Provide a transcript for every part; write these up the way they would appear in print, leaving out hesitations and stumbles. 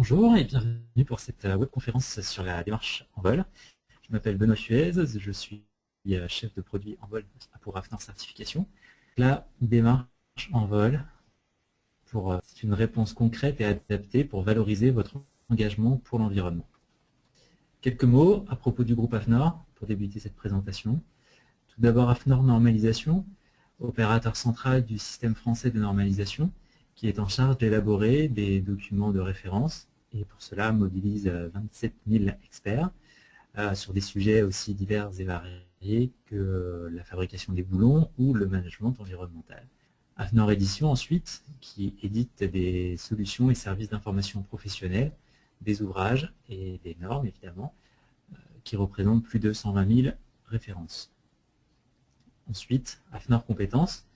Bonjour et bienvenue pour cette webconférence sur la démarche en vol. Je m'appelle Benoît Suez, je suis chef de produit en vol pour Afnor Certification. La démarche en vol, c'est une réponse concrète et adaptée pour valoriser votre engagement pour l'environnement. Quelques mots à propos du groupe Afnor pour débuter cette présentation. Tout d'abord, Afnor Normalisation, opérateur central du système français de normalisation, qui est en charge d'élaborer des documents de référence et pour cela mobilise 27 000 experts sur des sujets aussi divers et variés que la fabrication des boulons ou le management environnemental. Afnor Édition ensuite, qui édite des solutions et services d'information professionnelle, des ouvrages et des normes évidemment, qui représentent plus de 120 000 références. Ensuite, Afnor Compétences,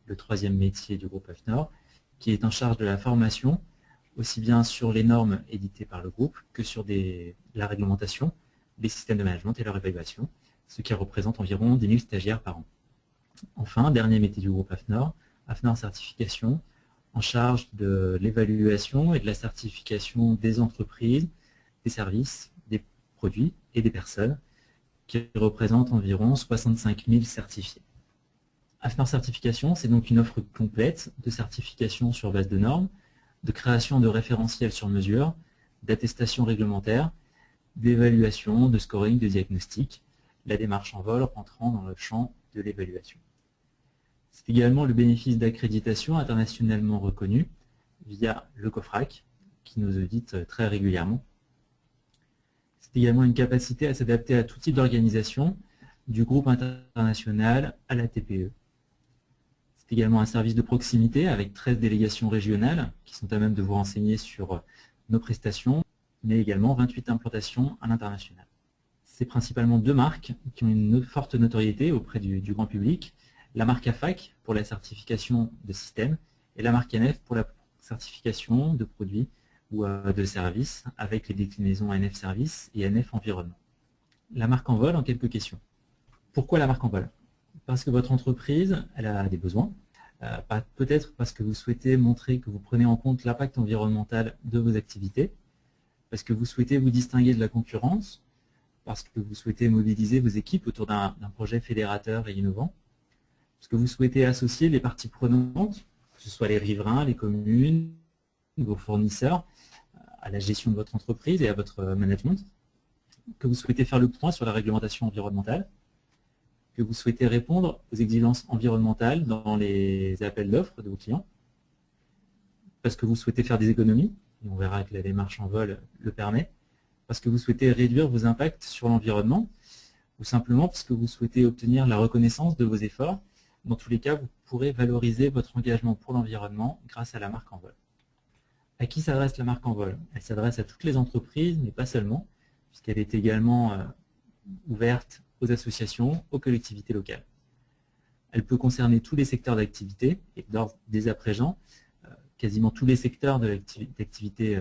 le troisième métier du groupe Afnor, qui est en charge de la formation, aussi bien sur les normes éditées par le groupe que sur la réglementation, les systèmes de management et leur évaluation, ce qui représente environ 10 000 stagiaires par an. Enfin, dernier métier du groupe Afnor, Afnor Certification, en charge de l'évaluation et de la certification des entreprises, des services, des produits et des personnes, qui représente environ 65 000 certifiés. Afnor Certification, c'est donc une offre complète de certification sur base de normes, de création de référentiels sur mesure, d'attestation réglementaire, d'évaluation, de scoring, de diagnostic, la démarche en vol rentrant dans le champ de l'évaluation. C'est également le bénéfice d'accréditation internationalement reconnue via le COFRAC, qui nous audite très régulièrement. C'est également une capacité à s'adapter à tout type d'organisation, du groupe international à la TPE. C'est également un service de proximité avec 13 délégations régionales qui sont à même de vous renseigner sur nos prestations, mais également 28 implantations à l'international. C'est principalement deux marques qui ont une forte notoriété auprès du grand public, la marque AFAC pour la certification de système et la marque NF pour la certification de produits ou de services avec les déclinaisons NF Service et NF Environnement. La marque en vol en quelques questions. Pourquoi la marque en vol? Parce que votre entreprise, elle a des besoins, peut-être parce que vous souhaitez montrer que vous prenez en compte l'impact environnemental de vos activités, parce que vous souhaitez vous distinguer de la concurrence, parce que vous souhaitez mobiliser vos équipes autour d'un projet fédérateur et innovant, parce que vous souhaitez associer les parties prenantes, que ce soit les riverains, les communes, vos fournisseurs, à la gestion de votre entreprise et à votre management, que vous souhaitez faire le point sur la réglementation environnementale, que vous souhaitez répondre aux exigences environnementales dans les appels d'offres de vos clients, parce que vous souhaitez faire des économies, et on verra que la démarche en vol le permet, parce que vous souhaitez réduire vos impacts sur l'environnement, ou simplement parce que vous souhaitez obtenir la reconnaissance de vos efforts. Dans tous les cas, vous pourrez valoriser votre engagement pour l'environnement grâce à la marque en vol. À qui s'adresse la marque en vol? Elle s'adresse à toutes les entreprises, mais pas seulement, puisqu'elle est également ouverte aux associations, aux collectivités locales. Elle peut concerner tous les secteurs d'activité, et dès à présent, quasiment tous les secteurs d'activité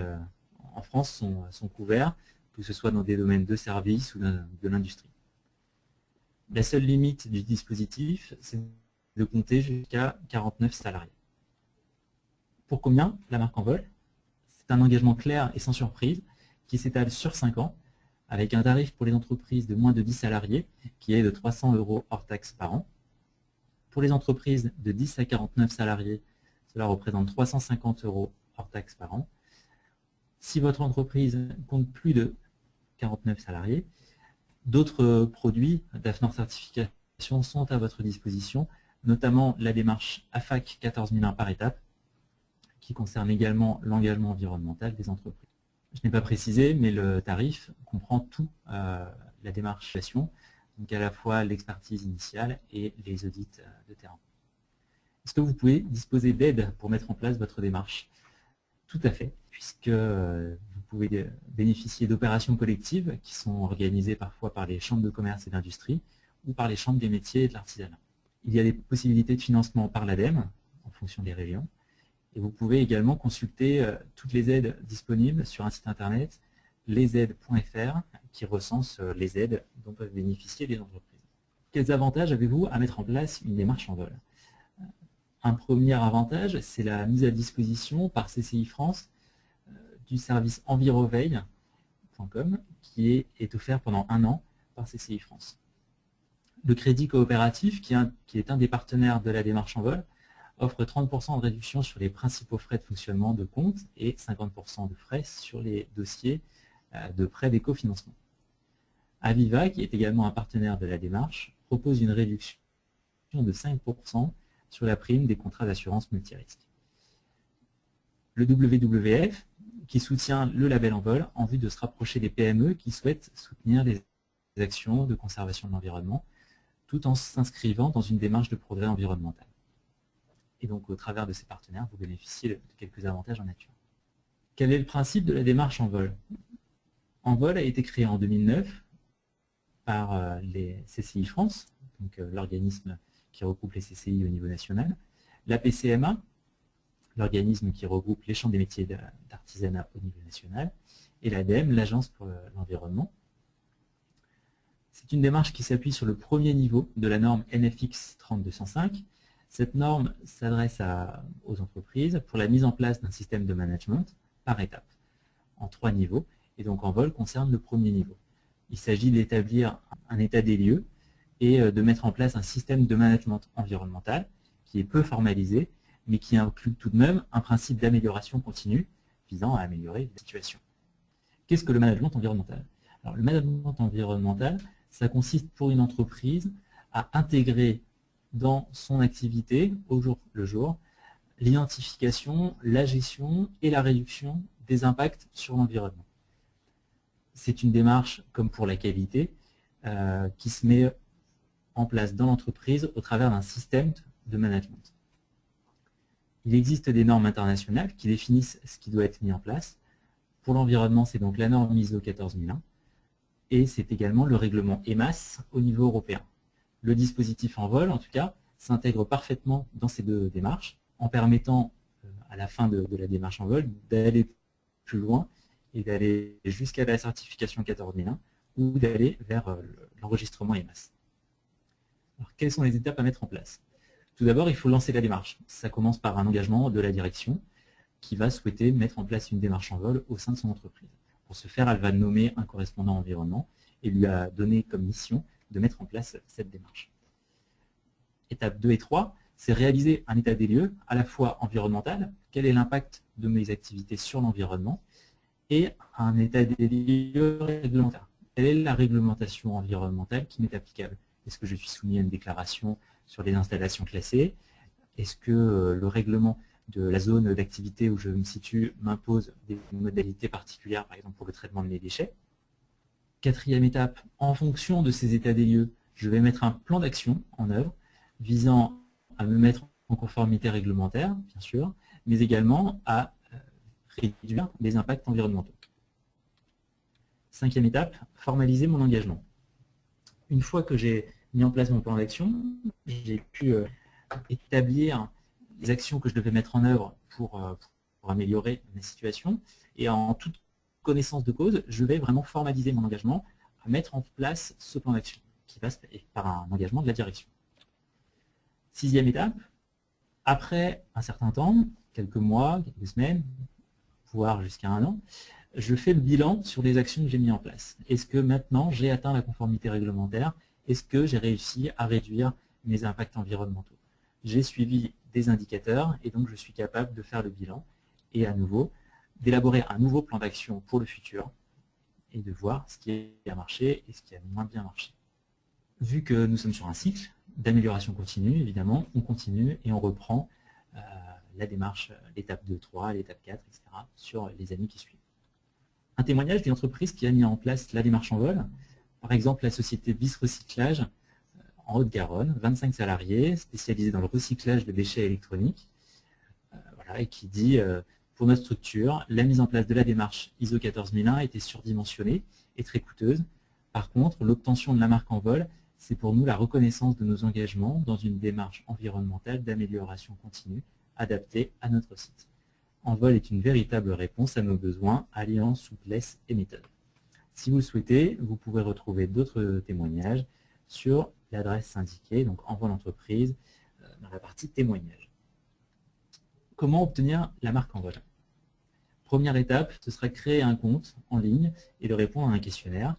en France sont couverts, que ce soit dans des domaines de services ou de l'industrie. La seule limite du dispositif, c'est de compter jusqu'à 49 salariés. Pour combien la marque en vol? C'est un engagement clair et sans surprise qui s'étale sur 5 ans, avec un tarif pour les entreprises de moins de 10 salariés qui est de 300 € hors taxe par an. Pour les entreprises de 10 à 49 salariés, cela représente 350 € hors taxe par an. Si votre entreprise compte plus de 49 salariés, d'autres produits d'Afnor Certification sont à votre disposition, notamment la démarche AFAC 14001 par étape, qui concerne également l'engagement environnemental des entreprises. Je n'ai pas précisé, mais le tarif comprend tout la démarche, donc à la fois l'expertise initiale et les audits de terrain. Est-ce que vous pouvez disposer d'aide pour mettre en place votre démarche? Tout à fait, puisque vous pouvez bénéficier d'opérations collectives qui sont organisées parfois par les chambres de commerce et d'industrie ou par les chambres des métiers et de l'artisanat. Il y a des possibilités de financement par l'ADEME en fonction des régions. Et vous pouvez également consulter toutes les aides disponibles sur un site internet, lesaides.fr, qui recense les aides dont peuvent bénéficier les entreprises. Quels avantages avez-vous à mettre en place une démarche en vol? Un premier avantage, c'est la mise à disposition par CCI France du service enviroveille.com qui est offert pendant 1 an par CCI France. Le crédit coopératif, qui est un des partenaires de la démarche en vol, offre 30% de réduction sur les principaux frais de fonctionnement de compte et 50% de frais sur les dossiers de prêt d'écofinancement. Aviva, qui est également un partenaire de la démarche, propose une réduction de 5% sur la prime des contrats d'assurance multirisque. Le WWF, qui soutient le label en vol en vue de se rapprocher des PME qui souhaitent soutenir les actions de conservation de l'environnement, tout en s'inscrivant dans une démarche de progrès environnemental. Et donc, au travers de ces partenaires, vous bénéficiez de quelques avantages en nature. Quel est le principe de la démarche en vol? En vol a été créé en 2009 par les CCI France, donc l'organisme qui regroupe les CCI au niveau national, la PCMA, l'organisme qui regroupe les chambres des métiers d'artisanat au niveau national, et l'ADEME, l'Agence pour l'environnement. C'est une démarche qui s'appuie sur le premier niveau de la norme NFX 3205. Cette norme s'adresse aux entreprises pour la mise en place d'un système de management par étapes, en 3 niveaux, et donc en vol concerne le premier niveau. Il s'agit d'établir un état des lieux et de mettre en place un système de management environnemental qui est peu formalisé, mais qui inclut tout de même un principe d'amélioration continue visant à améliorer la situation. Qu'est-ce que le management environnemental? Alors, le management environnemental, ça consiste pour une entreprise à intégrer dans son activité, au jour le jour, l'identification, la gestion et la réduction des impacts sur l'environnement. C'est une démarche, comme pour la qualité, qui se met en place dans l'entreprise au travers d'un système de management. Il existe des normes internationales qui définissent ce qui doit être mis en place. Pour l'environnement, c'est donc la norme ISO 14001 et c'est également le règlement EMAS au niveau européen. Le dispositif en vol, en tout cas, s'intègre parfaitement dans ces 2 démarches en permettant, à la fin de la démarche en vol, d'aller plus loin et d'aller jusqu'à la certification 14001 ou d'aller vers l'enregistrement EMAS. Alors, quelles sont les étapes à mettre en place? Tout d'abord, il faut lancer la démarche. Ça commence par un engagement de la direction qui va souhaiter mettre en place une démarche en vol au sein de son entreprise. Pour ce faire, elle va nommer un correspondant environnement et lui a donné comme mission de mettre en place cette démarche. Étapes 2 et 3, c'est réaliser un état des lieux à la fois environnemental, quel est l'impact de mes activités sur l'environnement, et un état des lieux réglementaire. Quelle est la réglementation environnementale qui m'est applicable? Est-ce que je suis soumis à une déclaration sur les installations classées? Est-ce que le règlement de la zone d'activité où je me situe m'impose des modalités particulières, par exemple pour le traitement de mes déchets? 4e étape, en fonction de ces états des lieux, je vais mettre un plan d'action en œuvre visant à me mettre en conformité réglementaire, bien sûr, mais également à réduire les impacts environnementaux. 5e étape, formaliser mon engagement. Une fois que j'ai mis en place mon plan d'action, j'ai pu établir les actions que je devais mettre en œuvre pour améliorer ma situation. Et en toute connaissance de cause, je vais vraiment formaliser mon engagement à mettre en place ce plan d'action qui passe par un engagement de la direction. 6e étape, après un certain temps, quelques mois, quelques semaines, voire jusqu'à 1 an, je fais le bilan sur les actions que j'ai mises en place. Est-ce que maintenant j'ai atteint la conformité réglementaire? Est-ce que j'ai réussi à réduire mes impacts environnementaux? J'ai suivi des indicateurs et donc je suis capable de faire le bilan et à nouveau d'élaborer un nouveau plan d'action pour le futur et de voir ce qui a marché et ce qui a moins bien marché. Vu que nous sommes sur un cycle d'amélioration continue, évidemment, on continue et on reprend la démarche, l'étape 2, 3, l'étape 4, etc. sur les années qui suivent. Un témoignage d'une entreprise qui a mis en place la démarche en vol, par exemple la société BIS Recyclage en Haute-Garonne, 25 salariés spécialisés dans le recyclage de déchets électroniques, voilà, et qui dit pour notre structure, la mise en place de la démarche ISO 14001 était surdimensionnée et très coûteuse. Par contre, l'obtention de la marque en vol, c'est pour nous la reconnaissance de nos engagements dans une démarche environnementale d'amélioration continue adaptée à notre site. Envol est une véritable réponse à nos besoins, alliant souplesse et méthode. Si vous le souhaitez, vous pouvez retrouver d'autres témoignages sur l'adresse indiquée, donc Envol Entreprise, dans la partie témoignages. Comment obtenir la marque Envol? Première étape, ce sera créer un compte en ligne et de répondre à un questionnaire.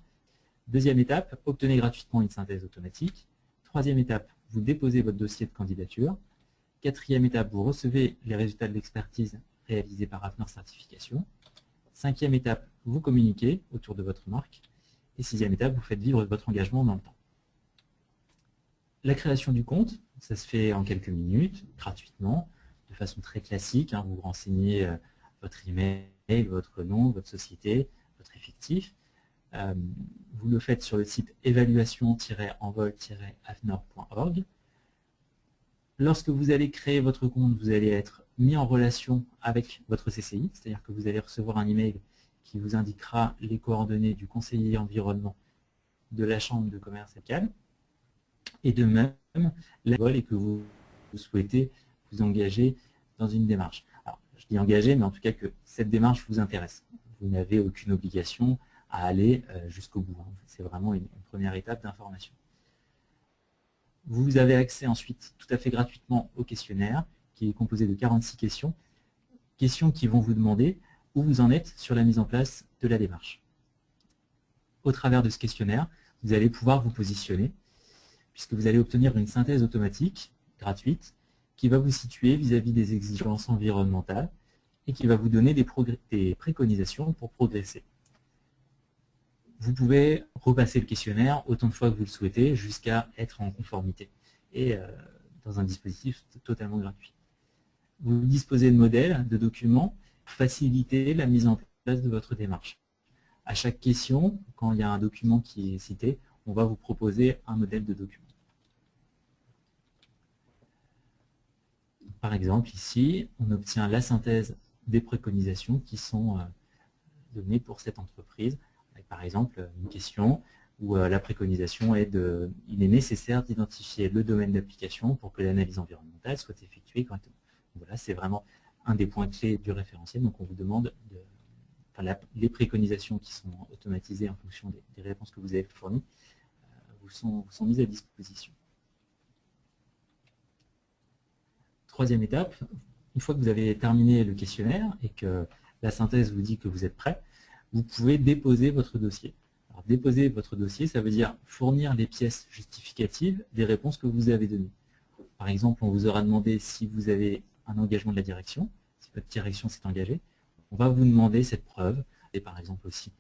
Deuxième étape, obtenez gratuitement une synthèse automatique. Troisième étape, vous déposez votre dossier de candidature. Quatrième étape, vous recevez les résultats de l'expertise réalisée par Hafner Certification. Cinquième étape, vous communiquez autour de votre marque. Et sixième étape, vous faites vivre votre engagement dans le temps. La création du compte, ça se fait en quelques minutes, gratuitement, de façon très classique. Vous renseignez votre email, votre nom, votre société, votre effectif. Vous le faites sur le site évaluation-envol-hafner.org. Lorsque vous allez créer votre compte, vous allez être mis en relation avec votre CCI, c'est-à-dire que vous allez recevoir un email qui vous indiquera les coordonnées du conseiller environnement de la chambre de commerce locale, et de même et que vous souhaitez vous engager dans une démarche. Alors, je dis engager, mais en tout cas que cette démarche vous intéresse. Vous n'avez aucune obligation à aller jusqu'au bout. C'est vraiment une première étape d'information. Vous avez accès ensuite tout à fait gratuitement au questionnaire qui est composé de 46 questions. Questions qui vont vous demander où vous en êtes sur la mise en place de la démarche. Au travers de ce questionnaire, vous allez pouvoir vous positionner puisque vous allez obtenir une synthèse automatique gratuite qui va vous situer vis-à-vis des exigences environnementales et qui va vous donner des préconisations pour progresser. Vous pouvez repasser le questionnaire autant de fois que vous le souhaitez jusqu'à être en conformité et dans un dispositif totalement gratuit. Vous disposez de modèles, de documents pour faciliter la mise en place de votre démarche. À chaque question, quand il y a un document qui est cité, on va vous proposer un modèle de document. Par exemple, ici, on obtient la synthèse des préconisations qui sont données pour cette entreprise. Avec, par exemple, une question où la préconisation est il est nécessaire d'identifier le domaine d'application pour que l'analyse environnementale soit effectuée correctement. Voilà, c'est vraiment un des points clés du référentiel. Donc, on vous demande les préconisations qui sont automatisées en fonction des réponses que vous avez fournies vous sont mises à disposition. Troisième étape, une fois que vous avez terminé le questionnaire et que la synthèse vous dit que vous êtes prêt, vous pouvez déposer votre dossier. Alors, déposer votre dossier, ça veut dire fournir les pièces justificatives des réponses que vous avez données. Par exemple, on vous aura demandé si vous avez un engagement de la direction, si votre direction s'est engagée. On va vous demander cette preuve, et par exemple aussi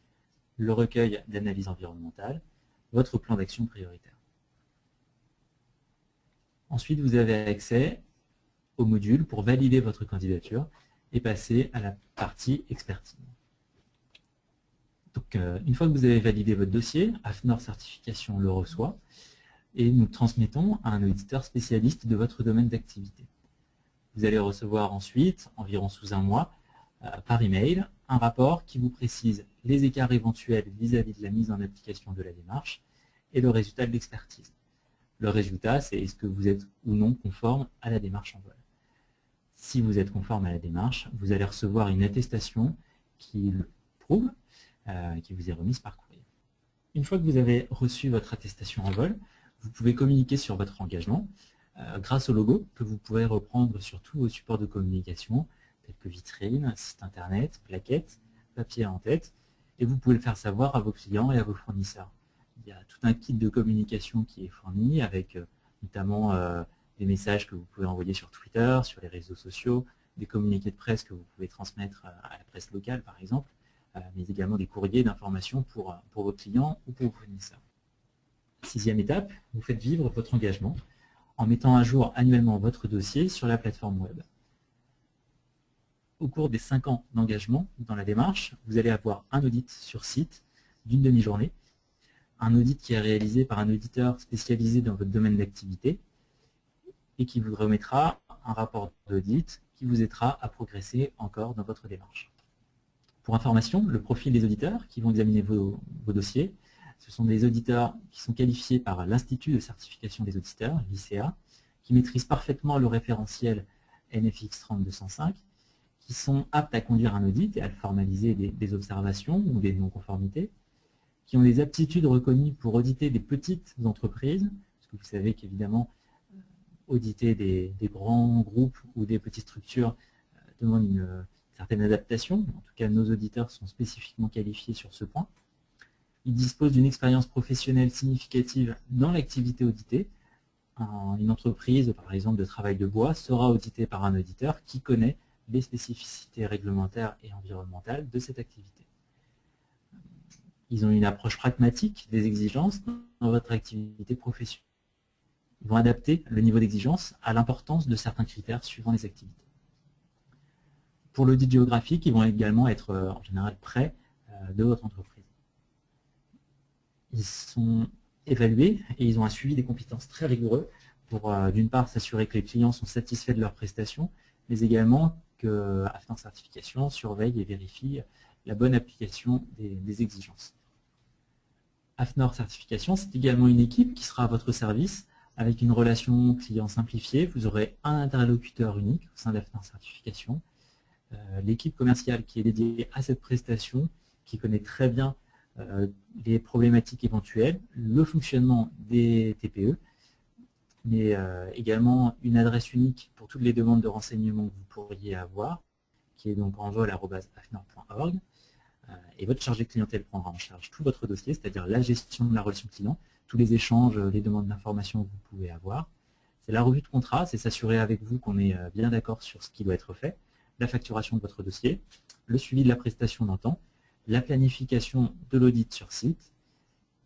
le recueil d'analyse environnementale, votre plan d'action prioritaire. Ensuite, vous avez accès au module pour valider votre candidature et passer à la partie expertise. Donc, une fois que vous avez validé votre dossier, Hafner Certification le reçoit et nous transmettons à un auditeur spécialiste de votre domaine d'activité. Vous allez recevoir ensuite, environ sous un mois, par email, un rapport qui vous précise les écarts éventuels vis-à-vis de la mise en application de la démarche et le résultat de l'expertise. Le résultat, c'est est-ce que vous êtes ou non conforme à la démarche en vol. Si vous êtes conforme à la démarche, vous allez recevoir une attestation qui le prouve, qui vous est remise par courrier. Une fois que vous avez reçu votre attestation en vol, vous pouvez communiquer sur votre engagement grâce au logo que vous pouvez reprendre sur tous vos supports de communication, tels que vitrine, site internet, plaquettes, papier en tête, et vous pouvez le faire savoir à vos clients et à vos fournisseurs. Il y a tout un kit de communication qui est fourni avec notamment des messages que vous pouvez envoyer sur Twitter, sur les réseaux sociaux, des communiqués de presse que vous pouvez transmettre à la presse locale par exemple, mais également des courriers d'information pour vos clients ou pour vos fournisseurs. Sixième étape, vous faites vivre votre engagement en mettant à jour annuellement votre dossier sur la plateforme web. Au cours des 5 ans d'engagement dans la démarche, vous allez avoir un audit sur site d'une demi-journée, un audit qui est réalisé par un auditeur spécialisé dans votre domaine d'activité et qui vous remettra un rapport d'audit qui vous aidera à progresser encore dans votre démarche. Pour information, le profil des auditeurs qui vont examiner vos dossiers, ce sont des auditeurs qui sont qualifiés par l'Institut de certification des auditeurs, l'ICA, qui maîtrisent parfaitement le référentiel NFX 3205, qui sont aptes à conduire un audit et à formaliser des observations ou des non-conformités, qui ont des aptitudes reconnues pour auditer des petites entreprises, parce que vous savez qu'évidemment, auditer des grands groupes ou des petites structures demande une certaines adaptations. En tout cas, nos auditeurs sont spécifiquement qualifiés sur ce point. Ils disposent d'une expérience professionnelle significative dans l'activité auditée. Une entreprise, par exemple, de travail de bois sera auditée par un auditeur qui connaît les spécificités réglementaires et environnementales de cette activité. Ils ont une approche pragmatique des exigences dans votre activité professionnelle. Ils vont adapter le niveau d'exigence à l'importance de certains critères suivant les activités. Pour l'audit géographique, ils vont également être en général près de votre entreprise. Ils sont évalués et ils ont un suivi des compétences très rigoureux pour d'une part s'assurer que les clients sont satisfaits de leurs prestations, mais également que Afnor Certification surveille et vérifie la bonne application des exigences. Afnor Certification, c'est également une équipe qui sera à votre service avec une relation client simplifiée. Vous aurez un interlocuteur unique au sein d'Afnor Certification. L'équipe commerciale qui est dédiée à cette prestation, qui connaît très bien les problématiques éventuelles, le fonctionnement des TPE, mais également une adresse unique pour toutes les demandes de renseignements que vous pourriez avoir, qui est donc envol@afnor.org. Et votre chargé de clientèle prendra en charge tout votre dossier, c'est-à-dire la gestion de la relation client, tous les échanges, les demandes d'informations que vous pouvez avoir. C'est la revue de contrat, c'est s'assurer avec vous qu'on est bien d'accord sur ce qui doit être fait, la facturation de votre dossier, le suivi de la prestation dans le temps, la planification de l'audit sur site,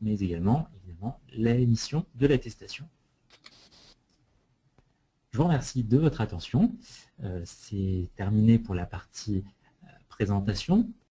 mais également, évidemment, l'émission de l'attestation. Je vous remercie de votre attention. C'est terminé pour la partie présentation.